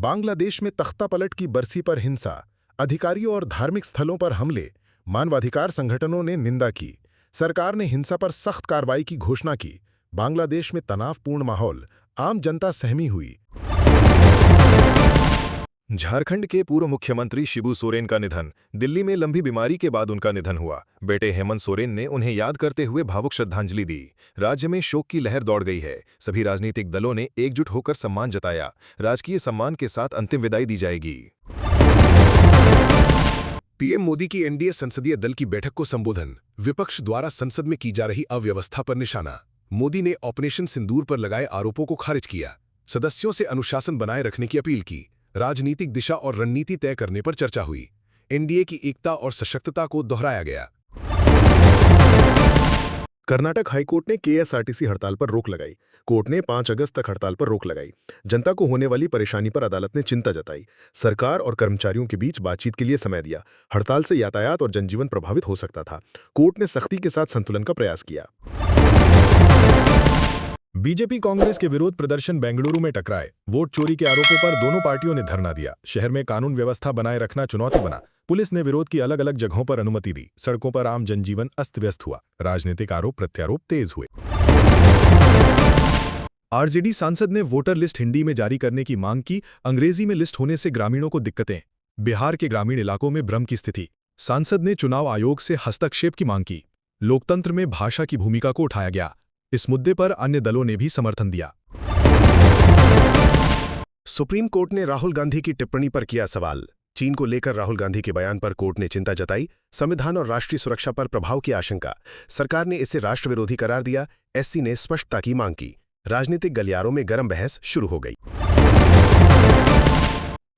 बांग्लादेश में तख्तापलट की बरसी पर हिंसा, अधिकारियों और धार्मिक स्थलों पर हमले, मानवाधिकार संगठनों ने निंदा की। सरकार ने हिंसा पर सख्त कार्रवाई की घोषणा की। बांग्लादेश में तनावपूर्ण माहौल, आम जनता सहमी हुई। झारखंड के पूर्व मुख्यमंत्री शिबू सोरेन का निधन। दिल्ली में लंबी बीमारी के बाद उनका निधन हुआ। बेटे हेमंत सोरेन ने उन्हें याद करते हुए भावुक श्रद्धांजलि दी। राज्य में शोक की लहर दौड़ गई है। सभी राजनीतिक दलों ने एकजुट होकर सम्मान जताया। राजकीय सम्मान के साथ अंतिम विदाई दी जाएगी। पीएम मोदी की एनडीए संसदीय दल की बैठक को संबोधन। विपक्ष द्वारा संसद में की जा रही अव्यवस्था पर निशाना। मोदी ने ऑपरेशन सिंदूर पर लगाए आरोपों को खारिज किया। सदस्यों से अनुशासन बनाए रखने की अपील की। राजनीतिक दिशा और रणनीति तय करने पर चर्चा हुई। एनडीए की एकता और सशक्तता को दोहराया गया। कर्नाटक हाईकोर्ट ने केएसआरटीसी हड़ताल पर रोक लगाई। कोर्ट ने 5 अगस्त तक हड़ताल पर रोक लगाई। जनता को होने वाली परेशानी पर अदालत ने चिंता जताई। सरकार और कर्मचारियों के बीच बातचीत के लिए समय दिया। हड़ताल से यातायात और जनजीवन प्रभावित हो सकता था। कोर्ट ने सख्ती के साथ संतुलन का प्रयास किया। बीजेपी कांग्रेस के विरोध प्रदर्शन बेंगलुरु में टकराए। वोट चोरी के आरोपों पर दोनों पार्टियों ने धरना दिया। शहर में कानून व्यवस्था बनाए रखना चुनौती बना। पुलिस ने विरोध की अलग अलग जगहों पर अनुमति दी। सड़कों पर आम जनजीवन अस्त व्यस्त हुआ। राजनीतिक आरोप प्रत्यारोप तेज हुए। आरजेडी सांसद ने वोटर लिस्ट हिंदी में जारी करने की मांग की। अंग्रेजी में लिस्ट होने से ग्रामीणों को दिक्कतें। बिहार के ग्रामीण इलाकों में भ्रम की स्थिति। सांसद ने चुनाव आयोग से हस्तक्षेप की मांग की। लोकतंत्र में भाषा की भूमिका को उठाया गया। इस मुद्दे पर अन्य दलों ने भी समर्थन दिया। सुप्रीम कोर्ट ने राहुल गांधी की टिप्पणी पर किया सवाल। चीन को लेकर राहुल गांधी के बयान पर कोर्ट ने चिंता जताई। संविधान और राष्ट्रीय सुरक्षा पर प्रभाव की आशंका। सरकार ने इसे राष्ट्र विरोधी करार दिया। एससी ने स्पष्टता की मांग की। राजनीतिक गलियारों में गर्म बहस शुरू हो गई।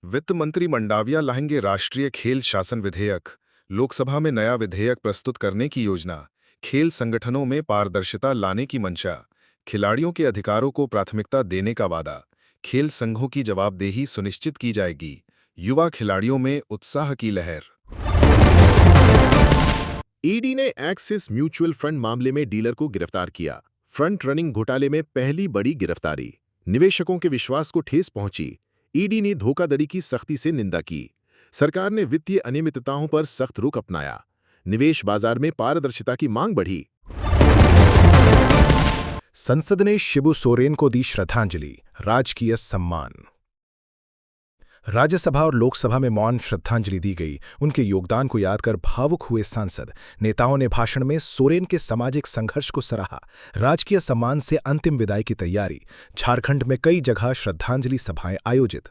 वित्त मंत्री मंडाविया लाएंगे राष्ट्रीय खेल शासन विधेयक। लोकसभा में नया विधेयक प्रस्तुत करने की योजना। खेल संगठनों में पारदर्शिता लाने की मंशा। खिलाड़ियों के अधिकारों को प्राथमिकता देने का वादा। खेल संघों की जवाबदेही सुनिश्चित की जाएगी। युवा खिलाड़ियों में उत्साह की लहर। ईडी ने एक्सिस म्यूचुअल फंड मामले में डीलर को गिरफ्तार किया। फ्रंट रनिंग घोटाले में पहली बड़ी गिरफ्तारी। निवेशकों के विश्वास को ठेस पहुंची। ईडी ने धोखाधड़ी की सख्ती से निंदा की। सरकार ने वित्तीय अनियमितताओं पर सख्त रुख अपनाया। निवेश बाजार में पारदर्शिता की मांग बढ़ी। संसद ने शिबू सोरेन को दी श्रद्धांजलि, राजकीय सम्मान। राज्यसभा और लोकसभा में मौन श्रद्धांजलि दी गई। उनके योगदान को याद कर भावुक हुए सांसद। नेताओं ने भाषण में सोरेन के सामाजिक संघर्ष को सराहा। राजकीय सम्मान से अंतिम विदाई की तैयारी। झारखंड में कई जगह श्रद्धांजलि सभाएं आयोजित।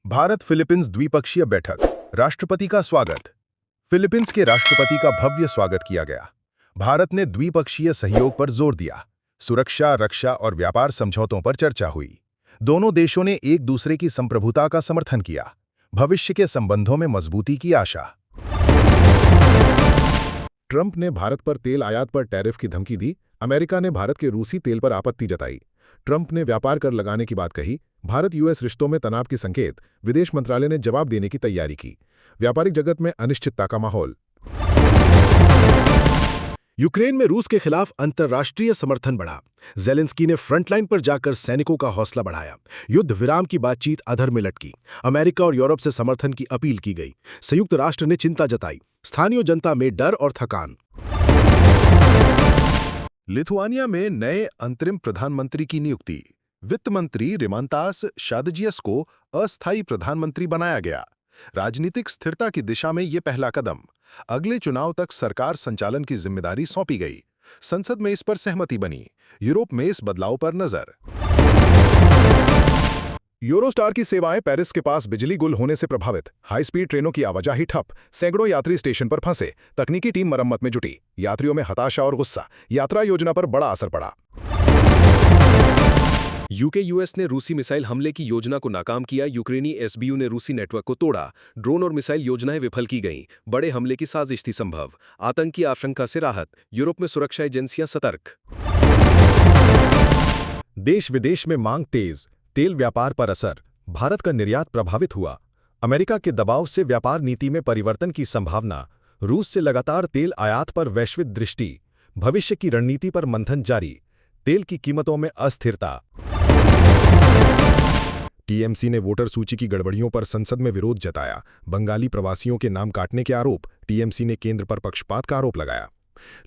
भारत फिलीपींस द्विपक्षीय बैठक। राष्ट्रपति का स्वागत। फिलीपींस के राष्ट्रपति का भव्य स्वागत किया गया। भारत ने द्विपक्षीय सहयोग पर जोर दिया। सुरक्षा, रक्षा और व्यापार समझौतों पर चर्चा हुई। दोनों देशों ने एक दूसरे की संप्रभुता का समर्थन किया। भविष्य के संबंधों में मजबूती की आशा। ट्रंप ने भारत पर तेल आयात पर टैरिफ की धमकी दी। अमेरिका ने भारत के रूसी तेल पर आपत्ति जताई। ट्रंप ने व्यापार कर लगाने की बात कही। भारत यूएस रिश्तों में तनाव के संकेत। विदेश मंत्रालय ने जवाब देने की तैयारी की। व्यापारिक जगत में अनिश्चितता का माहौल। यूक्रेन में रूस के खिलाफ अंतर्राष्ट्रीय समर्थन बढ़ा। ज़ेलेंस्की ने फ्रंटलाइन पर जाकर सैनिकों का हौसला बढ़ाया। युद्ध विराम की बातचीत अधर में लटकी। अमेरिका और यूरोप से समर्थन की अपील की गई। संयुक्त राष्ट्र ने चिंता जताई। स्थानीय जनता में डर और थकान। लिथुआनिया में नए अंतरिम प्रधानमंत्री की नियुक्ति। वित्त मंत्री रिमांतास शादजियस को अस्थायी प्रधानमंत्री बनाया गया। राजनीतिक स्थिरता की दिशा में यह पहला कदम। अगले चुनाव तक सरकार संचालन की जिम्मेदारी सौंपी गई। संसद में इस पर सहमति बनी। यूरोप में इस बदलाव पर नजर। यूरोस्टार की सेवाएं पेरिस के पास बिजली गुल होने से प्रभावित। हाई स्पीड ट्रेनों की आवाजाही ठप। सैकड़ों यात्री स्टेशन पर फंसे। तकनीकी टीम मरम्मत में जुटी। यात्रियों में हताशा और गुस्सा। यात्रा योजना पर बड़ा असर पड़ा। यूएस ने रूसी मिसाइल हमले की योजना को नाकाम किया। यूक्रेनी एसबीयू ने रूसी नेटवर्क को तोड़ा। ड्रोन और मिसाइल योजनाएं विफल की गईं। बड़े हमले की साजिश थी संभव। आतंक की आशंका से राहत। यूरोप में सुरक्षा एजेंसियां सतर्क। देश विदेश में मांग तेज। तेल व्यापार पर असर। भारत का निर्यात प्रभावित हुआ। अमेरिका के दबाव से व्यापार नीति में परिवर्तन की संभावना। रूस से लगातार तेल आयात पर वैश्विक दृष्टि। भविष्य की रणनीति पर मंथन जारी। तेल की कीमतों में अस्थिरता। टीएमसी ने वोटर सूची की गड़बड़ियों पर संसद में विरोध जताया। बंगाली प्रवासियों के नाम काटने के आरोप, टीएमसी ने केंद्र पर पक्षपात का आरोप लगाया।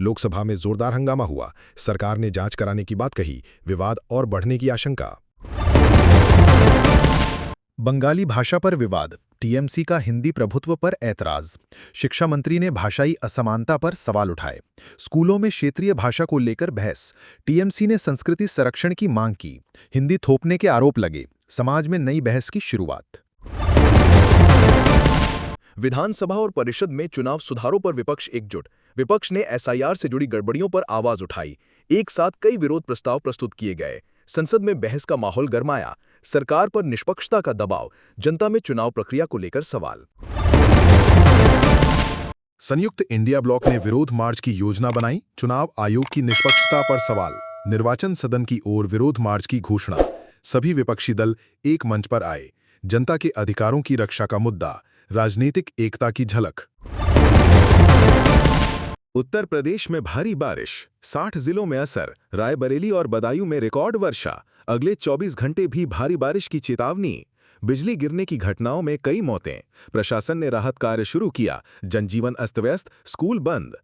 लोकसभा में जोरदार हंगामा हुआ। सरकार ने जांच कराने की बात कही, विवाद और बढ़ने की आशंका। बंगाली भाषा पर विवाद, टीएमसी का हिंदी प्रभुत्व पर ऐतराज। शिक्षा मंत्री ने भाषाई असमानता पर सवाल उठाए। स्कूलों में क्षेत्रीय भाषा को लेकर बहस, टीएमसी ने संस्कृति संरक्षण की मांग की। हिंदी थोपने के आरोप लगे, समाज में नई बहस की शुरुआत। विधानसभा और परिषद में चुनाव सुधारों पर विपक्ष एकजुट। विपक्ष ने एसआईआर से जुड़ी गड़बड़ियों पर आवाज उठाई। एक साथ कई विरोध प्रस्ताव प्रस्तुत किए गए। संसद में बहस का माहौल गरमाया। सरकार पर निष्पक्षता का दबाव, जनता में चुनाव प्रक्रिया को लेकर सवाल। संयुक्त इंडिया ब्लॉक ने विरोध मार्च की योजना बनाई। चुनाव आयोग की निष्पक्षता पर सवाल। निर्वाचन सदन की ओर विरोध मार्च की घोषणा। सभी विपक्षी दल एक मंच पर आए। जनता के अधिकारों की रक्षा का मुद्दा, राजनीतिक एकता की झलक। उत्तर प्रदेश में भारी बारिश, 60 जिलों में असर। रायबरेली और बदायूं में रिकॉर्ड वर्षा। अगले 24 घंटे भी भारी बारिश की चेतावनी। बिजली गिरने की घटनाओं में कई मौतें। प्रशासन ने राहत कार्य शुरू किया। जनजीवन अस्त-व्यस्त, स्कूल बंद।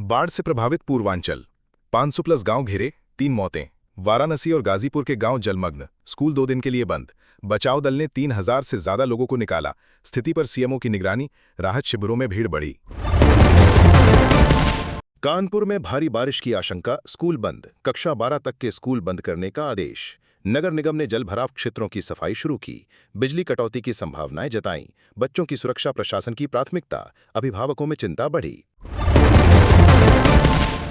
बाढ़ से प्रभावित पूर्वांचल, 500 प्लस गांव घिरे, 3 मौतें। वाराणसी और गाजीपुर के गांव जलमग्न, स्कूल 2 दिन के लिए बंद। बचाव दल ने 3000 से ज्यादा लोगों को निकाला। स्थिति पर सीएमओ की निगरानी, राहत शिविरों में भीड़ बढ़ी। कानपुर में भारी बारिश की आशंका, स्कूल बंद। कक्षा 12 तक के स्कूल बंद करने का आदेश। नगर निगम ने जलभराव क्षेत्रों की सफाई शुरू की। बिजली कटौती की संभावनाएं जताईं। बच्चों की सुरक्षा प्रशासन की प्राथमिकता, अभिभावकों में चिंता बढ़ी।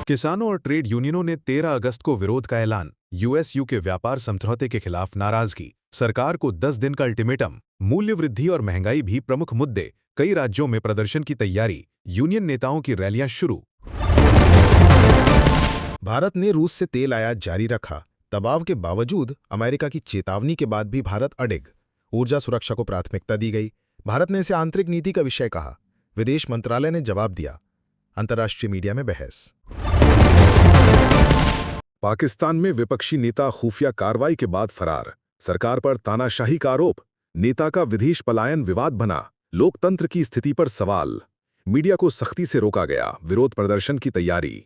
किसानों और ट्रेड यूनियनों ने 13 अगस्त को विरोध का ऐलान। यूएसयू के व्यापार समझौते के खिलाफ नाराजगी। सरकार को 10 दिन का अल्टीमेटम। मूल्य वृद्धि और महंगाई भी प्रमुख मुद्दे। कई राज्यों में प्रदर्शन की तैयारी। यूनियन नेताओं की रैलियां शुरू। भारत ने रूस से तेल आयात जारी रखा। दबाव के बावजूद अमेरिका की चेतावनी के बाद भी भारत अडिग। ऊर्जा सुरक्षा को प्राथमिकता दी गई। भारत ने इसे आंतरिक नीति का विषय कहा। विदेश मंत्रालय ने जवाब दिया। अंतर्राष्ट्रीय मीडिया में बहस। पाकिस्तान में विपक्षी नेता खुफिया कार्रवाई के बाद फरार। सरकार पर तानाशाही का आरोप। नेता का विदेश पलायन विवाद बना। लोकतंत्र की स्थिति पर सवाल। मीडिया को सख्ती से रोका गया। विरोध प्रदर्शन की तैयारी।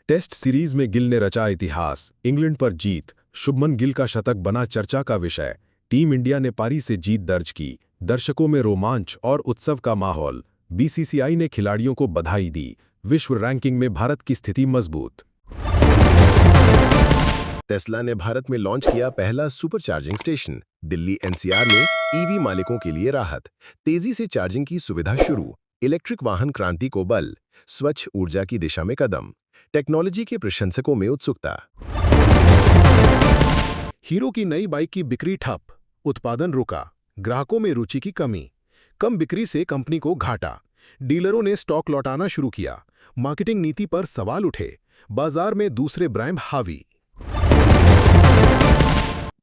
टेस्ट सीरीज में गिल ने रचा इतिहास। इंग्लैंड पर जीत। शुभमन गिल का शतक बना चर्चा का विषय। टीम इंडिया ने पारी से जीत दर्ज की। दर्शकों में रोमांच और उत्सव का माहौल। बीसीसीआई ने खिलाड़ियों को बधाई दी। विश्व रैंकिंग में भारत की स्थिति मजबूत। टेस्ला ने भारत में लॉन्च किया पहला super charging station. Delhi NCR में ईवी मालिकों के लिए राहत। तेजी से चार्जिंग की सुविधा शुरू। इलेक्ट्रिक वाहन क्रांति को बल। स्वच्छ ऊर्जा की दिशा में कदम। टेक्नोलॉजी के प्रशंसकों में उत्सुकता। हीरो की नई बाइक की बिक्री ठप। उत्पादन रुका। ग्राहकों में रुचि की कमी। कम बिक्री से कंपनी को घाटा। डीलरों ने स्टॉक लौटाना शुरू किया। मार्केटिंग नीति पर सवाल उठे। बाजार में दूसरे ब्रांड हावी।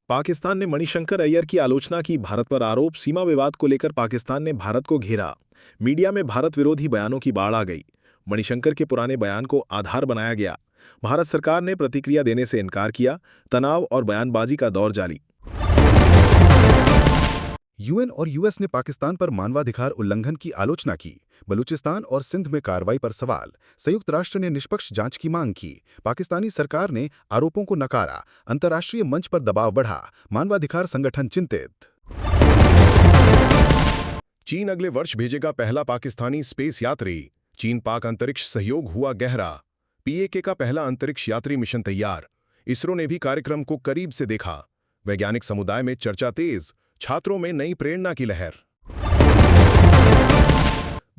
पाकिस्तान ने मणिशंकर अय्यर की आलोचना की। भारत पर आरोप। सीमा विवाद को लेकर पाकिस्तान ने भारत को घेरा। मीडिया में भारत विरोधी बयानों की बाढ़ आ गई। मणिशंकर के पुराने बयान को आधार बनाया गया। भारत सरकार ने प्रतिक्रिया देने से इनकार किया। तनाव और बयानबाजी का दौर जारी। यूएन और यूएस ने पाकिस्तान पर मानवाधिकार उल्लंघन की आलोचना की। बलूचिस्तान और सिंध में कार्रवाई पर सवाल। संयुक्त राष्ट्र ने निष्पक्ष जांच की मांग की। पाकिस्तानी सरकार ने आरोपों को नकारा। अंतर्राष्ट्रीय मंच पर दबाव बढ़ा। मानवाधिकार संगठन चिंतित। चीन अगले वर्ष भेजेगा पहला पाकिस्तानी स्पेस यात्री। चीन पाक अंतरिक्ष सहयोग हुआ गहरा। पीएके का पहला अंतरिक्ष यात्री मिशन तैयार। इसरो ने भी कार्यक्रम को करीब से देखा। वैज्ञानिक समुदाय में चर्चा तेज। छात्रों में नई प्रेरणा की लहर।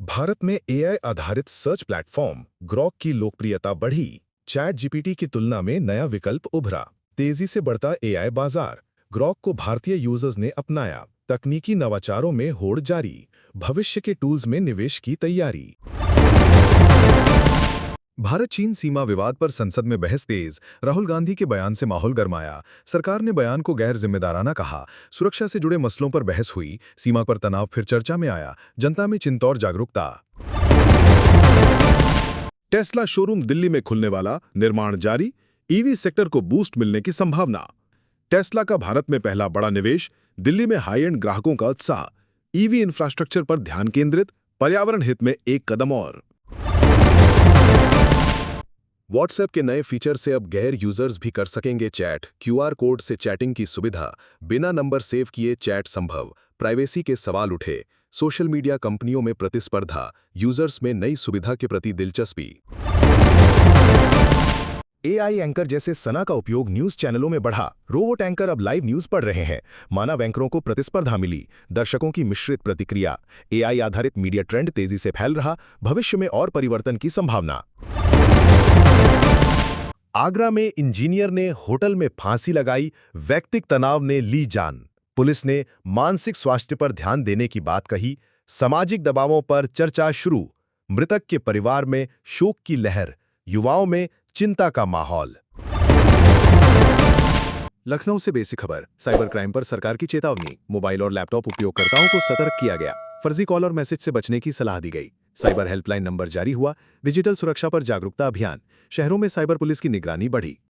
भारत में एआई आधारित सर्च प्लेटफॉर्म ग्रॉक की लोकप्रियता बढ़ी। चैट जीपीटी की तुलना में नया विकल्प उभरा। तेजी से बढ़ता एआई बाजार। ग्रॉक को भारतीय यूजर्स ने अपनाया। तकनीकी नवाचारों में होड़ जारी। भविष्य के टूल्स में निवेश की तैयारी। भारत चीन सीमा विवाद पर संसद में बहस तेज। राहुल गांधी के बयान से माहौल गरमाया। सरकार ने बयान को गैर जिम्मेदाराना कहा। सुरक्षा से जुड़े मसलों पर बहस हुई। सीमा पर तनाव फिर चर्चा में आया। जनता में चिंता और जागरूकता। टेस्ला शोरूम दिल्ली में खुलने वाला, निर्माण जारी। ईवी सेक्टर को बूस्ट मिलने की संभावना। टेस्ला का भारत में पहला बड़ा निवेश, दिल्ली में हाई एंड ग्राहकों का उत्साह, ईवी इंफ्रास्ट्रक्चर पर ध्यान केंद्रित, पर्यावरण हित में एक कदम और। व्हाट्सएप के नए फीचर से अब गैर यूजर्स भी कर सकेंगे चैट। क्यूआर कोड से चैटिंग की सुविधा, बिना नंबर सेव किए चैट संभव। प्राइवेसी के सवाल उठे, सोशल मीडिया कंपनियों में प्रतिस्पर्धा, यूजर्स में नई सुविधा के प्रति दिलचस्पी। एआई एंकर जैसे सना का उपयोग न्यूज चैनलों में बढ़ा। रोबोट एंकर अब लाइव न्यूज पढ़ रहे हैं। मानव एंकरों को प्रतिस्पर्धा मिली, दर्शकों की मिश्रित प्रतिक्रिया। एआई आधारित मीडिया ट्रेंड तेजी से फैल रहा, भविष्य में और परिवर्तन की संभावना। आगरा में इंजीनियर ने होटल में फांसी लगाई, वैयक्तिक तनाव ने ली जान। पुलिस ने मानसिक स्वास्थ्य पर ध्यान देने की बात कही। सामाजिक दबावों पर चर्चा शुरू। मृतक के परिवार में शोक की लहर, युवाओं में चिंता का माहौल। लखनऊ से बेसिक खबर। साइबर क्राइम पर सरकार की चेतावनी। मोबाइल और लैपटॉप उपयोगकर्ताओं को सतर्क किया गया। फर्जी कॉल और मैसेज से बचने की सलाह दी गई। साइबर हेल्पलाइन नंबर जारी हुआ। डिजिटल सुरक्षा पर जागरूकता अभियान। शहरों में साइबर पुलिस की निगरानी बढ़ी।